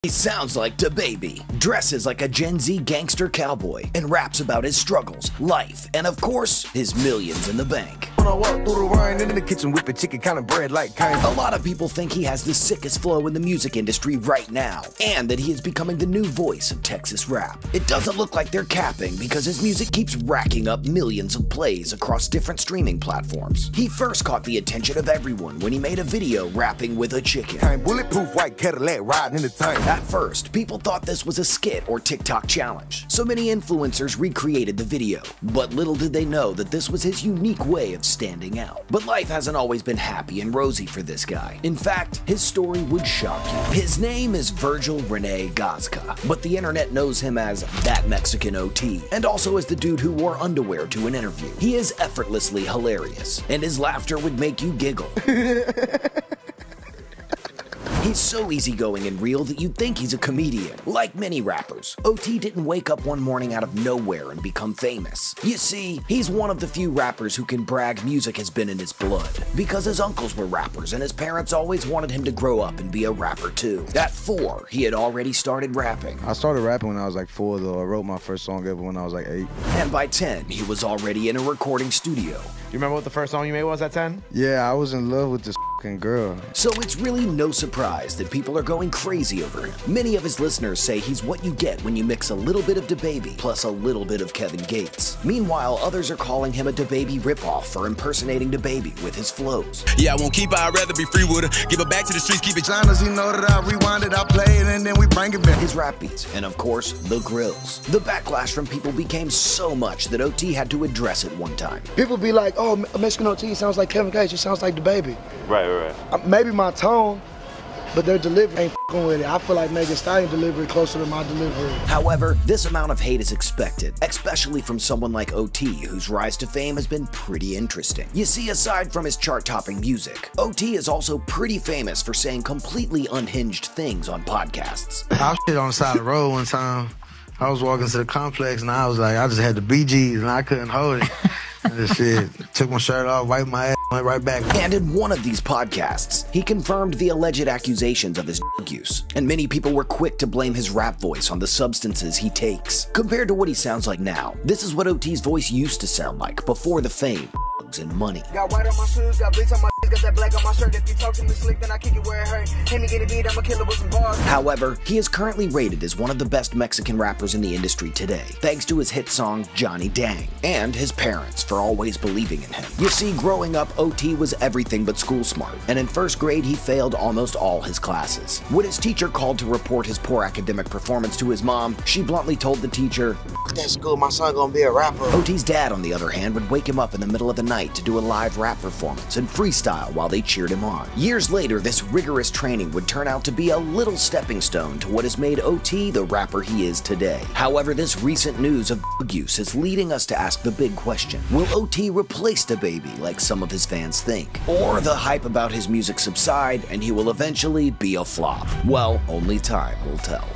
He sounds like DaBaby, dresses like a Gen Z gangster cowboy, and raps about his struggles, life, and of course, his millions in the bank. When I walk through the rain in the kitchen whipping chicken kind of bread like kind. A lot of people think he has the sickest flow in the music industry right now, and that he is becoming the new voice of Texas rap. It doesn't look like they're capping because his music keeps racking up millions of plays across different streaming platforms. He first caught the attention of everyone when he made a video rapping with a chicken. Kind bulletproof white Cadillac riding in the tank. At first, people thought this was a skit or TikTok challenge, so many influencers recreated the video, but little did they know that this was his unique way of standing out. But life hasn't always been happy and rosy for this guy. In fact, his story would shock you. His name is Virgil Rene Gazca, but the internet knows him as That Mexican OT, and also as the dude who wore underwear to an interview. He is effortlessly hilarious, and his laughter would make you giggle. He's so easygoing and real that you'd think he's a comedian. Like many rappers, OT didn't wake up one morning out of nowhere and become famous. You see, he's one of the few rappers who can brag music has been in his blood, because his uncles were rappers and his parents always wanted him to grow up and be a rapper too. At 4, he had already started rapping. I started rapping when I was like 4 though. I wrote my first song ever when I was like 8. And by 10, he was already in a recording studio. You remember what the first song you made was at 10? Yeah, I was in love with this fucking girl. So it's really no surprise that people are going crazy over him. Many of his listeners say he's what you get when you mix a little bit of DaBaby plus a little bit of Kevin Gates. Meanwhile, others are calling him a DaBaby ripoff for impersonating DaBaby with his flows. Yeah, I won't keep her, I'd rather be free with her. Give her back to the streets, keep it. As you know that I rewind it, I play it, and then we bring it back. His rap beats, and of course, the grills. The backlash from people became so much that OT had to address it one time. People be like, oh, Mexican OT sounds like Kevin Gates, it sounds like DaBaby. Right. Maybe my tone, but their delivery ain't f***ing with it. I feel like Megan Stallion delivery closer to my delivery. However, this amount of hate is expected, especially from someone like OT, whose rise to fame has been pretty interesting. You see, aside from his chart-topping music, OT is also pretty famous for saying completely unhinged things on podcasts. I was shit on the side of the road one time. I was walking to the complex and I was like, I just had the BGs and I couldn't hold it. And this shit, took my shirt off, wiped my ass, went right back. And in one of these podcasts, he confirmed the alleged accusations of his drug use. And many people were quick to blame his rap voice on the substances he takes. Compared to what he sounds like now, this is what OT's voice used to sound like before the fame, drugs, and money. Got white on my shoes, got bleach on my got that black on my shirt. If you talk to me slick, then I kick it where it hurt. Hit me get a beat, I'ma kill it with some bars. However, he is currently rated as one of the best Mexican rappers in the industry today, thanks to his hit song Johnny Dang, and his parents for always believing in him. You see, growing up, OT was everything but school smart, and in first grade he failed almost all his classes. When his teacher called to report his poor academic performance to his mom, she bluntly told the teacher, That school, my son gonna be a rapper. OT's dad, on the other hand, would wake him up in the middle of the night to do a live rap performance and freestyle while they cheered him on. Years later, this rigorous training would turn out to be a little stepping stone to what has made OT the rapper he is today. However, this recent news of drug use is leading us to ask the big question: will OT replace DaBaby like some of his fans think? Or the hype about his music subside and he will eventually be a flop? Well, only time will tell.